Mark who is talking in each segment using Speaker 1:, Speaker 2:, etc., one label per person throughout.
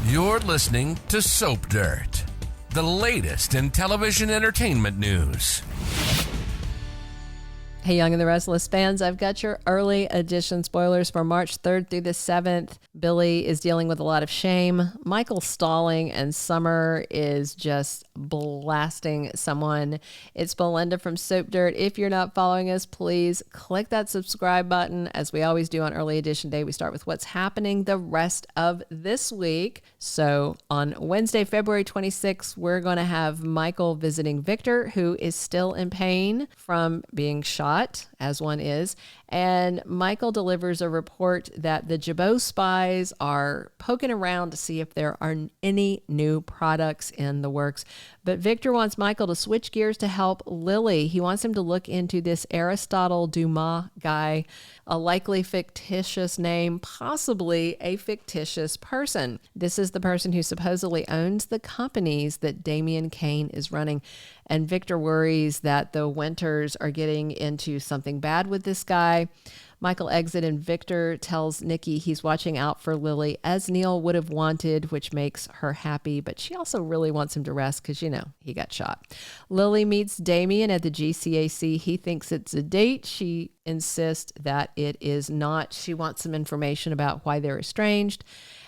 Speaker 1: You're listening to Soap Dirt, the latest in television entertainment news.
Speaker 2: Hey, Young and the Restless fans, I've got your early edition spoilers for March 3rd through the 7th. Billy is dealing with a lot of shame. Michael stalling, and Summer is just blasting someone. It's Belinda from Soap Dirt. If you're not following us, please click that subscribe button. As we always do on early edition day, we start with what's happening the rest of this week. So on Wednesday, February 26th, we're going to have Michael visiting Victor, who is still in pain from being shot, as one is, and Michael delivers a report that the Jabot spies are poking around to see if there are any new products in the works. But Victor wants Michael to switch gears to help Lily. He wants him to look into this Aristotle Dumas guy, a likely fictitious name, possibly a fictitious person. This is the person who supposedly owns the companies that Damian Kane is running. And Victor worries that the Winters are getting into something bad with this guy. Michael exits and Victor tells Nikki he's watching out for Lily as Neil would have wanted, which makes her happy, but she also really wants him to rest because, you know, he got shot. Lily meets Damian at the GCAC. He thinks it's a date. She insists that it is not. She wants some information about why they're estranged.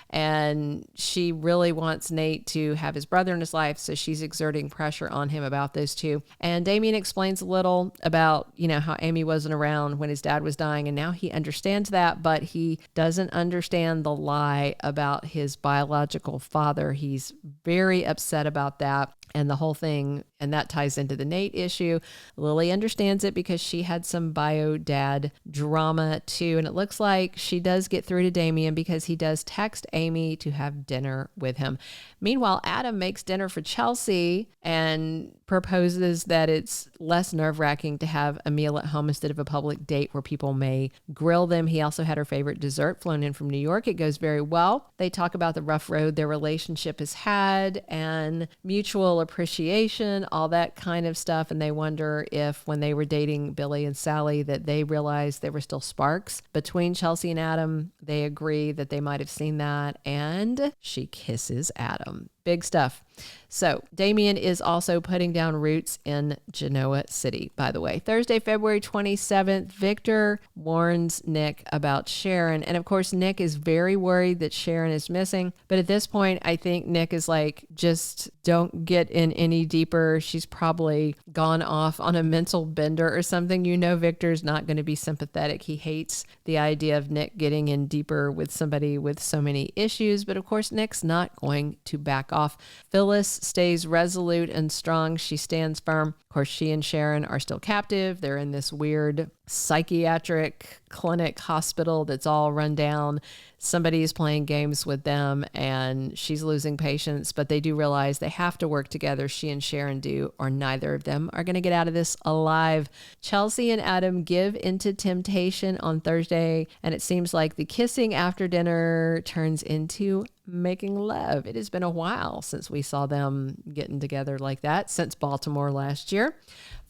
Speaker 2: And she really wants Nate to have his brother in his life, so she's exerting pressure on him about those two. And Damian explains a little about, you know, how Amy wasn't around when his dad was dying, and now he understands that, but he doesn't understand the lie about his biological father. He's very upset about that. And the whole thing, and that ties into the Nate issue. Lily understands it because she had some bio dad drama too. And it looks like she does get through to Damian because he does text Amy to have dinner with him. Meanwhile, Adam makes dinner for Chelsea and proposes that it's less nerve-wracking to have a meal at home instead of a public date where people may grill them. He also had her favorite dessert flown in from New York. It goes very well. They talk about the rough road their relationship has had and mutual appreciation, all that kind of stuff. And they wonder if when they were dating Billy and Sally that they realized there were still sparks between Chelsea and Adam. They agree that they might have seen that, and she kisses Adam. Big stuff. So Damian is also putting down roots in Genoa City, by the way. Thursday, February 27th, Victor warns Nick about Sharon. And of course, Nick is very worried that Sharon is missing. But at this point, I think Nick is like, just don't get in any deeper. She's probably gone off on a mental bender or something. You know, Victor's not going to be sympathetic. He hates the idea of Nick getting in deeper with somebody with so many issues. But of course, Nick's not going to back off. Phyllis stays resolute and strong. She stands firm. Of course, she and Sharon are still captive. They're in this weird psychiatric clinic hospital that's all run down. Somebody is playing games with them and she's losing patience, but they do realize they have to work together. She and Sharon do, or neither of them are going to get out of this alive. Chelsea and Adam give into temptation on Thursday, and it seems like the kissing after dinner turns into making love. It has been a while since we saw them getting together like that, since Baltimore last year.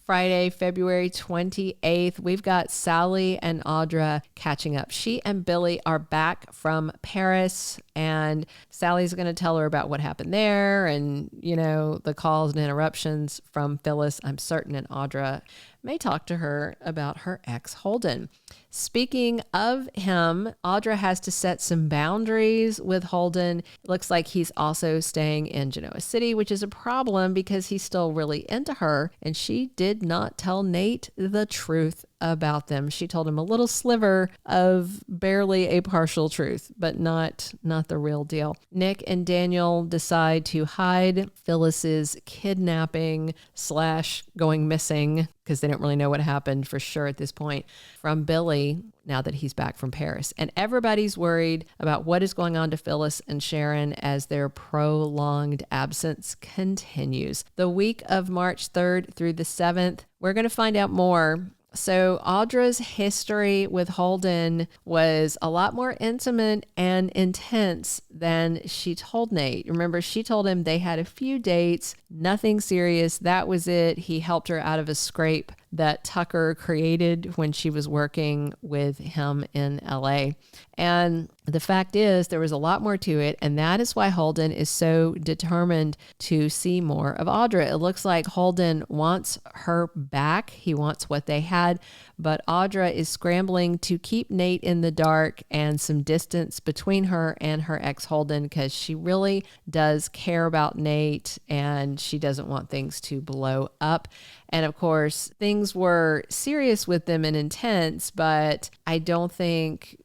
Speaker 2: Friday, February 28th, we've got Sally and Audra catching up. She and Billy are back from Paris, and Sally's going to tell her about what happened there and, you know, the calls and interruptions from Phyllis, I'm certain, and Audra may talk to her about her ex Holden. Speaking of him, Audra has to set some boundaries with Holden. It looks like he's also staying in Genoa City, which is a problem because he's still really into her. And she did not tell Nate the truth about them. She told him a little sliver of barely a partial truth, but not the real deal. Nick and Daniel decide to hide Phyllis's kidnapping / going missing, because they don't really know what happened for sure at this point, from Billy now that he's back from Paris. And everybody's worried about what is going on to Phyllis and Sharon as their prolonged absence continues. The week of March 3rd through the 7th, we're going to find out more. So Audra's history with Holden was a lot more intimate and intense than she told Nate. Remember, she told him they had a few dates, nothing serious. That was it. He helped her out of a scrape that Tucker created when she was working with him in LA. And the fact is, there was a lot more to it, and that is why Holden is so determined to see more of Audra. It looks like Holden wants her back. He wants what they had, but Audra is scrambling to keep Nate in the dark and some distance between her and her ex Holden, because she really does care about Nate and she doesn't want things to blow up. And of course, things were serious with them and intense, but I don't think,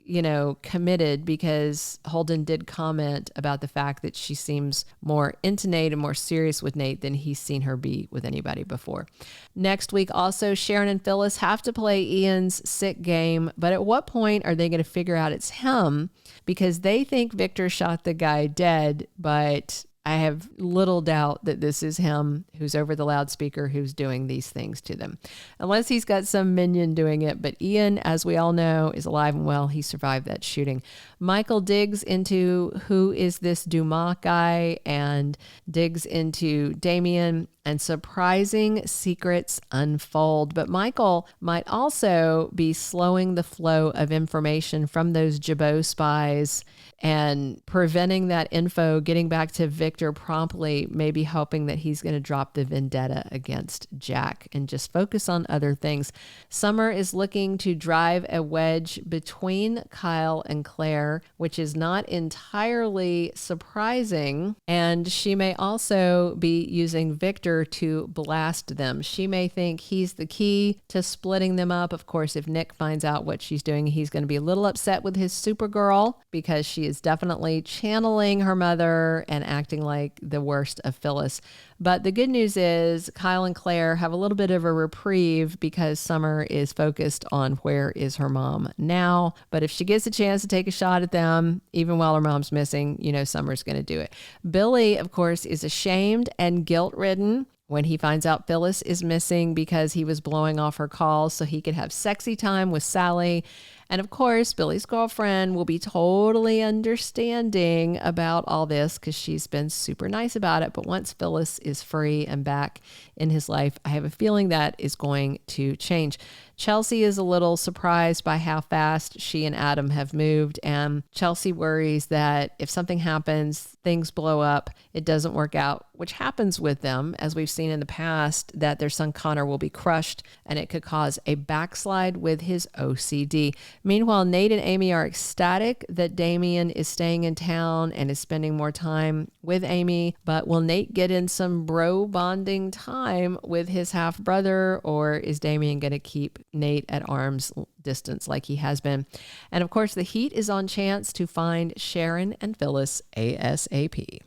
Speaker 2: committed, because Holden did comment about the fact that she seems more into Nate and more serious with Nate than he's seen her be with anybody before. Next week, also, Sharon and Phyllis have to play Ian's sick game, but at what point are they going to figure out it's him? Because they think Victor shot the guy dead, but I have little doubt that this is him who's over the loudspeaker who's doing these things to them. Unless he's got some minion doing it. But Ian, as we all know, is alive and well. He survived that shooting. Michael digs into who is this Dumas guy and digs into Damian, and surprising secrets unfold. But Michael might also be slowing the flow of information from those Jabot spies and preventing that info getting back to Victor promptly, maybe hoping that he's going to drop the vendetta against Jack and just focus on other things. Summer is looking to drive a wedge between Kyle and Claire, which is not entirely surprising. And she may also be using Victor to blast them. She may think he's the key to splitting them up. Of course, if Nick finds out what she's doing, he's going to be a little upset with his Supergirl, because she is definitely channeling her mother and acting like the worst of Phyllis. But the good news is Kyle and Claire have a little bit of a reprieve because Summer is focused on where is her mom now. But if she gets a chance to take a shot at them, even while her mom's missing, Summer's going to do it. Billy, of course, is ashamed and guilt-ridden when he finds out Phyllis is missing because he was blowing off her calls so he could have sexy time with Sally. And of course, Billy's girlfriend will be totally understanding about all this because she's been super nice about it. But once Phyllis is free and back in his life, I have a feeling that is going to change. Chelsea is a little surprised by how fast she and Adam have moved, and Chelsea worries that if something happens, things blow up, it doesn't work out, which happens with them, as we've seen in the past, that their son Connor will be crushed, and it could cause a backslide with his OCD. Meanwhile, Nate and Amy are ecstatic that Damian is staying in town and is spending more time with Amy, but will Nate get in some bro bonding time with his half-brother, or is Damian going to keep Nate at arm's distance like he has been? And of course, the heat is on Chance to find Sharon and Phyllis ASAP.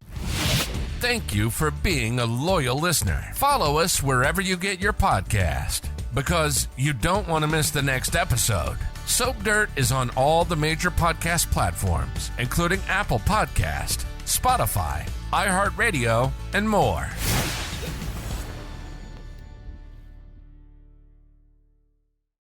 Speaker 1: Thank you for being a loyal listener. Follow us wherever you get your podcast, because you don't want to miss the next episode. Soap Dirt is on all the major podcast platforms, including Apple Podcast, Spotify, iHeartRadio, and more.